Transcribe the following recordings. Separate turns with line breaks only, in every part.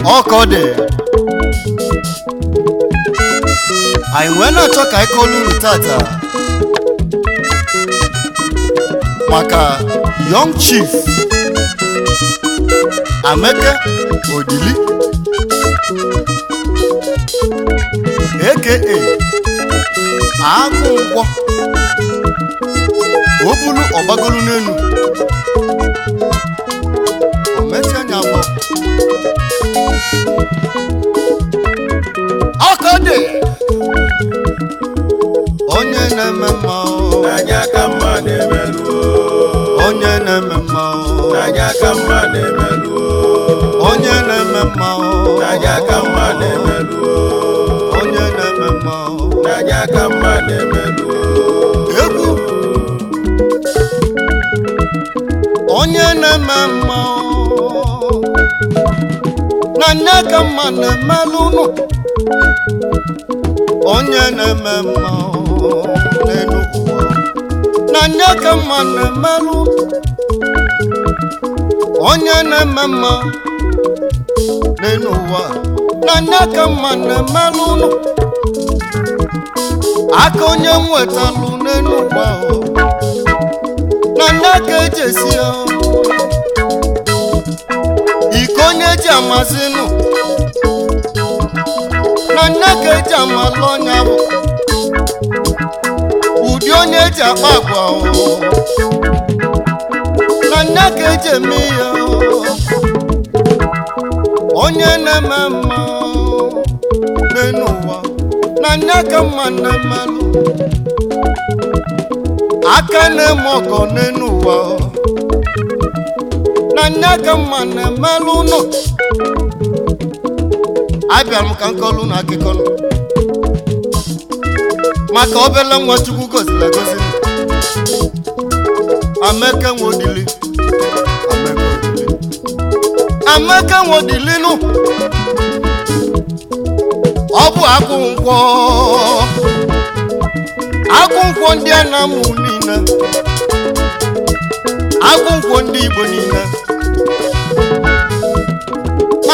Okode I wena choka ikolu tata maka young chief Ameke Odili aka Agụngwọ Obulu Ọgbagolu n'enu Ometianyabo Okode onye na-eme mma
n'anya ka mma na-emerụ
onye na-eme mma
n'anya ka mma na-emerụ
onye na-eme mma
n'anya ka mma na-emerụ
onye na-eme mma
n'anya ka mma na-emerụ
egwu onye na-eme mma n'anya ka mma na-emelụ nụ onye na-eme mma n'elu ụwa n'anya ka mma na-emelụ onye na-eme mma n'elu ụwa n'anya ka mma na-emelụ nụ aka onye nwetalụ n'elu ụwa n'anya ka eji esi ya iko onye ji amasị nụ n'anya ka eji amalụ ọnya bụ ụdị onye ji akpa agwa n'anya ka eji eme ya onye na-eme mma n'elu ụwa n'anya ka mma na-emelụ aka na-eme ọgọ n'elu ụwa n'anya ka mma na-emelụ nọ abịara m ka nkọlụ na akụkọ nọ maka obele nwa Chukwu goziri egozi Ameke Nwodili Ameke Nwodili nụ ọ bụ Agụngwọ ndị Anambra niile Agụngwọ ndị Igbo niile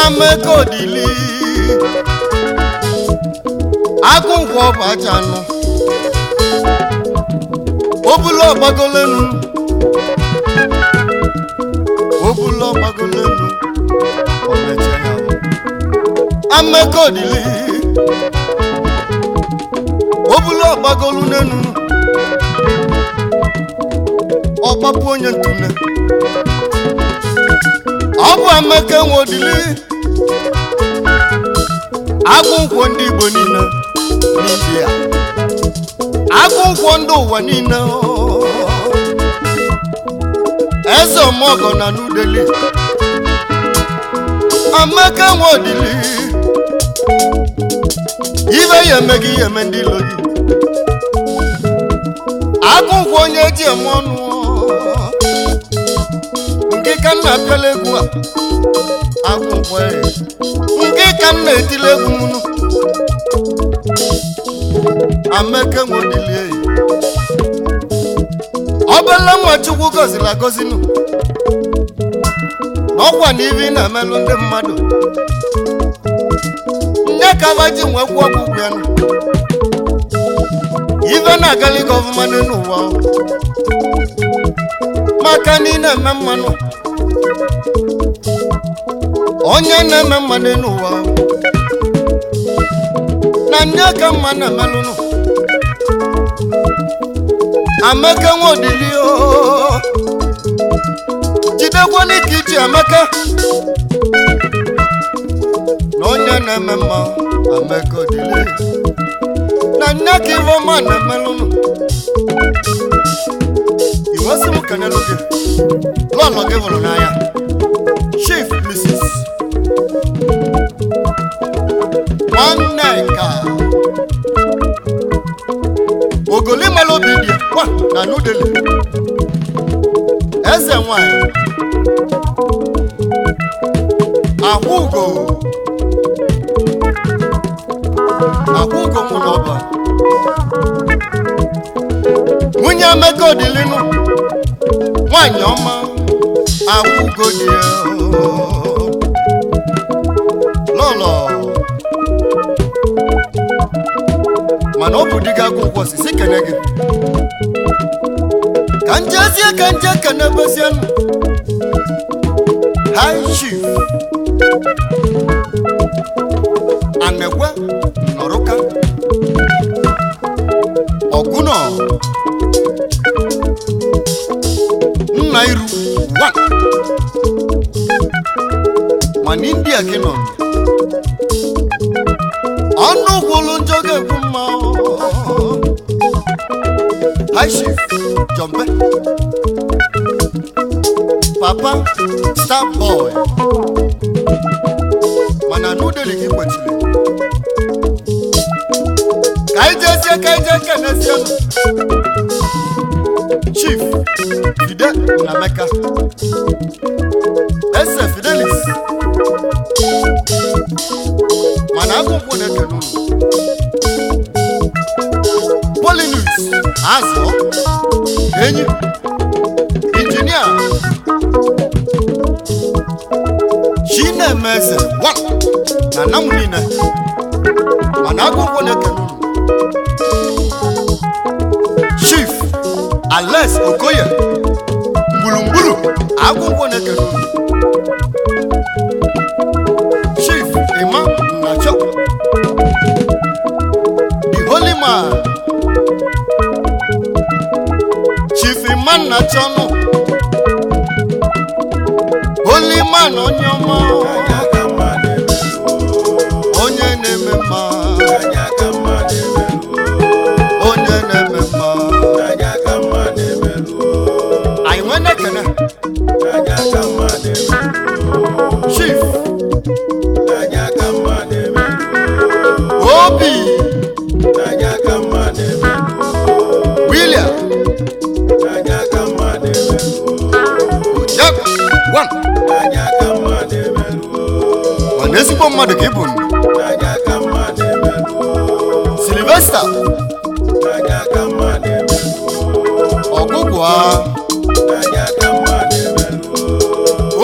Ameke Odili Agụngwọ bụ ajanụ Obulu Ọgbagolenu Ameke Odili Obulu Ọgbagolu n'enu ọgbapụ onye ntune ọ bụ Ameke Nwodili Agụngwọ ndị Igbo niile n'India Agụngwọ ndị ụwa niile eze ọmọgọ na New Delhi Ameke Nwodili ibe ya emeghị ihe eme ndị ilo gị Agụngwọ onye ji eme ọnụ nke ka nna apịala egwu a Agụngwọ nke ka nna etile egwu mụnụ Ameke Nwodili obele nwa Chukwu goziri agozi nụ n'ọkwa na ibi na-emelụ ndị mmadụ nye ka ba ji nwekwu ọgwụgwụ ya nụ ibe na-agali gọọmenti n'ụwa maka nina mamano onye na mamane nuwa na nyaka mana malunu amaka wodilio jidekwa n'ikiji amaka na onye na mama amaka odili na nyaka ivo mana malunu iwasimu kaneluge lolo ge volonaya Chief Mrs. Waneka Ogoli malobidi wa na nudele eze nwanyị ahụgo mụ n'ọba nwunye Amaka Odilinu nwanyị ọma ahụgo dị lọlọ mana ọ bụ diga akwụkwọ sisi kene gị ka njezie ka nje kene bezienụ High Chief Anekwe Nọrụka Ọgụnọ Nnairu 1 mana India gị nọ ọnụ gwụlụ njọ ga-ekwu mma High Chief Jombe Papa Star Boy mana n'udeli gị kwechiri ka ije kenezie Chief Fide Nnameka Ese Fidelis mana akwụkwọ na-ekene unu Polinus Azọ Enyi Injinia Chinemeze 1 na namu niile mana akwụkwọ na-ekene unu Chief Alex Okoye Mbulumbulu akwụkwọ na-ekene unu Chief Emma Nnacho The Holy Man Chief Emma Nnacho no Holy Man onye ọma onye na-eme mma onye na-eme mma anyị nwere ekene Chief Obi William Ojak 1 mana ezigbo mmadụ ka ịbụ Sylvester Ọgụgwa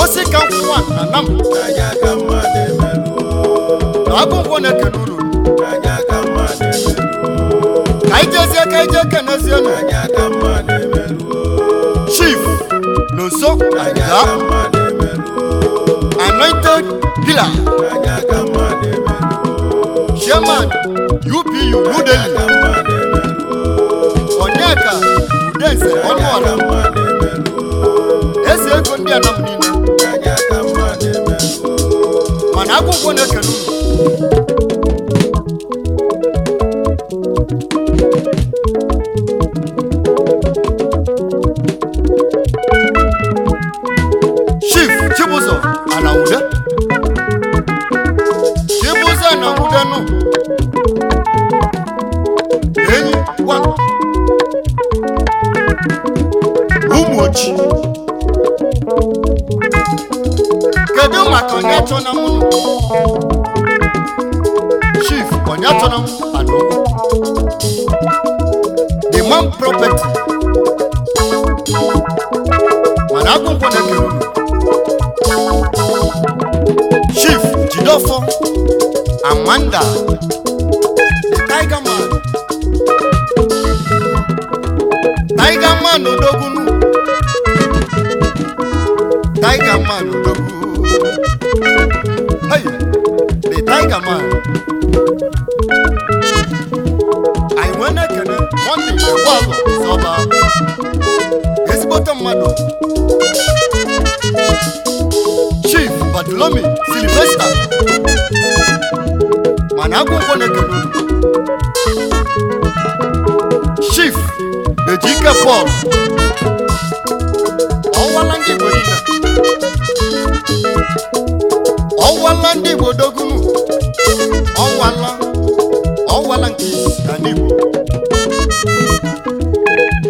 Osika nwa na nam na akwụkwọ na-ekene unu ka ije kenezie nụ Chief Nonso Aja Anointed Healer Chairman UPU New Delhi Onyeka Udense Ọnụọla eze ego ndị anam niile mana akwụkwọ na-ekene unu Chief Chibuzo Anawude nụ Enyi 1 Ụmụochi kedu maka onye achọ na mụ Chief onye achọ na mụ Anogwu The Man Property mana akwụkwọ na-ekene unu Chief Jidofo Amanda The Tiger Man Odogunu Tiger Man odogwu. Hey, the Tiger Man. I wanna get one day the wall is over. It's bottom mado. Chief Bartholomew Sylvester. Manago Bonekano. Chief Ejike Paul. Owalangi Bodina. Owalandi Bodogunu. Owalangi Danibo.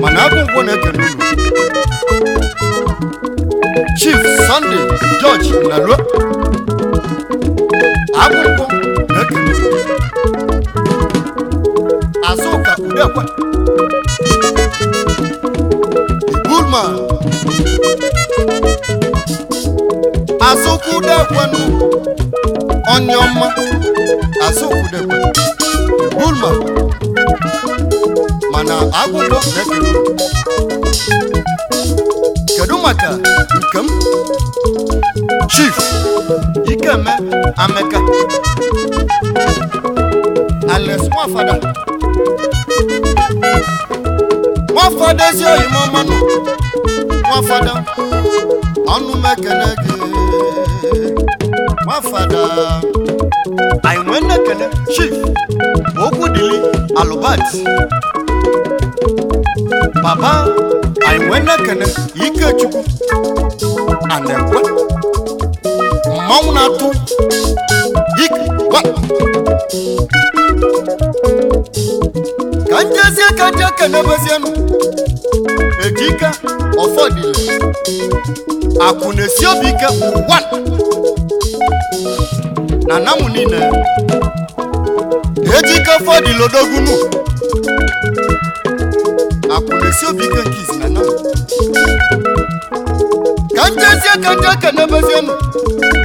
Manago Bonekano. Chief Sunday George Nalo. Abuko Nekene. Azoka Udekwa. Bullman. Azoku Udekwa no. Onyoma. Azoku Udekwa. Bullman. Mana Abuko Nekene. Kedumaka Nkam. Chief Ikeme Ameka. Alex Mwafada. Mwafada si oyi momanu. Mwafada Anu mekenege. Mwafada Aiwene kene. Chief Okudili Alubat. Baba Aiwene kene Ikechukwu Anekwe Maunatu Ikwa Kanja kenebezianu Ejika Ofodile Akunesio bike 1 Nanamu nine Ejika Ofodile odogunu Akunesio bike kiss nanamu Kanja kenebezianu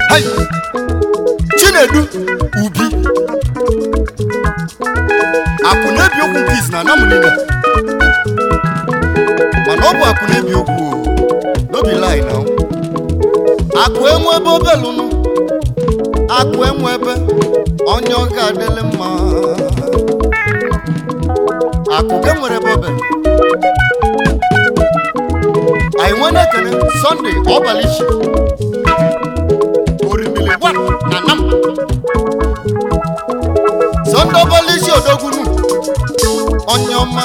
Hai Chinedu Ubi Akunebi okwu kiss nanamu nine Manobu akunebi okwu no be lie now. Aku enwebe obelunu. Aku enwebe onye ọ ga-adịlị mma. Aku enwere obelu. I wanna kene Sunday Obalishi. Orimili 1 na nam. Sunday Obalishi odogunu. Onye ọma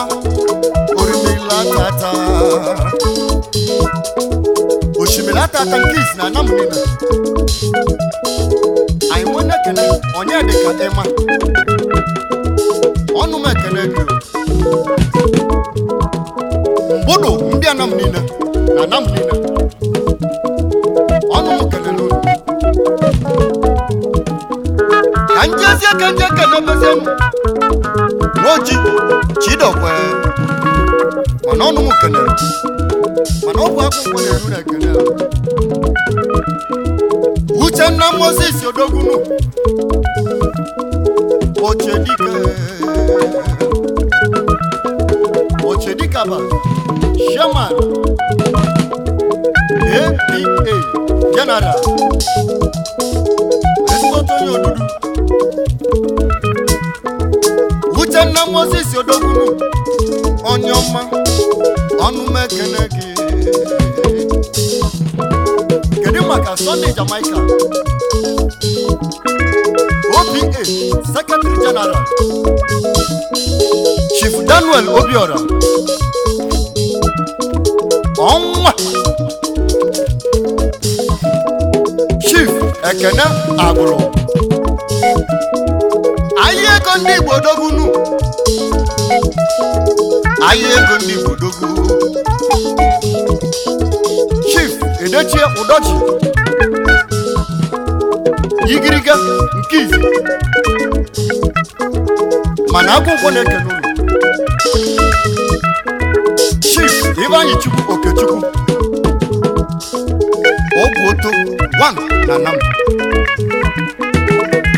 Orimili tata. Oshimilata tankis na namunina. I wanna kene onye deka ema. Onu me kene dio. Mbodo mbia namunina na namunina. Onu mu kene lulu. Kanje kene bezemu. Woji chidokwe. Manonu mu kene. Manobu akwụkwọ na-eru na ekele Uchenna Moses odogunu Ochedika ba Shaman APA General Espotonyo odudu Uchenna Moses odogunu Onyoma Onu mekene gị Kedu maka Sunday Jamaica OPA Secretary General Chief Daniel Obiora Onwa Chief Ekene Agụrụ Ayi ego ndị Igbo dogunu Ayi ego ndị Igbo dogunu Chief Edechie Udochi Igiriga Nkizi Mana akwụkwọ na-ekene ụlọ Chief Ivanyi Chukwu Okechukwu Ogbuoto 1 na Nam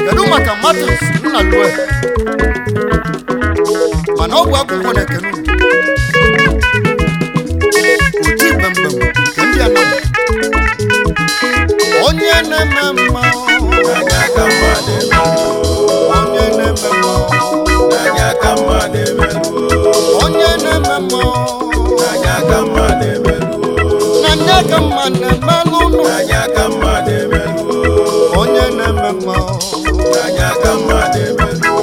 Kedu maka Martins Nnalue Mana ọgwụ akwụkwọ na-ekene ụlọ Oti Bembem nke ndị Anam na-eme mma
n'anya ka mma na-emeluo
onye na-eme mma
n'anya ka mma na-emeluo
onye na-eme mma
n'anya ka mma na-emeluo
n'anya ka mma na-emelụ nụ
n'anya ka mma na-emeluo
onye na-eme mma
n'anya ka mma na-emeluo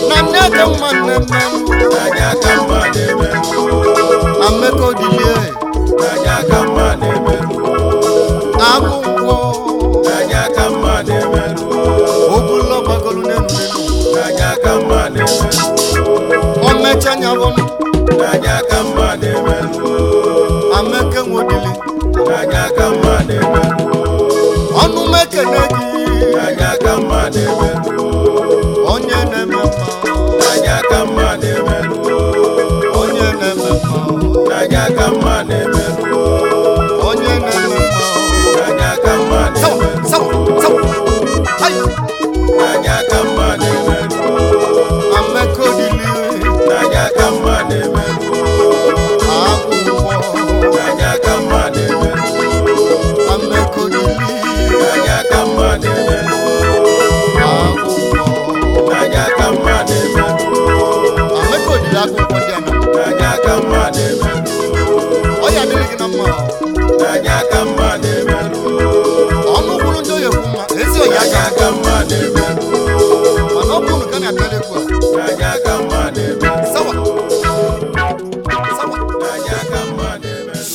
n'anya ka mma na-emelụ
n'anya ka mma na-emeluo
amekodilie
n'anya ka mma na-emeluo
agụgwọ
n'anya ka mma na-emeluo
obula gbagolu n'elu
n'anya ka mma na-emeluo
omechanya bụnụ
n'anya ka mma na-emeluo
ameke nwodili
n'anya ka mma na-emeluo
ọnụ mekene gị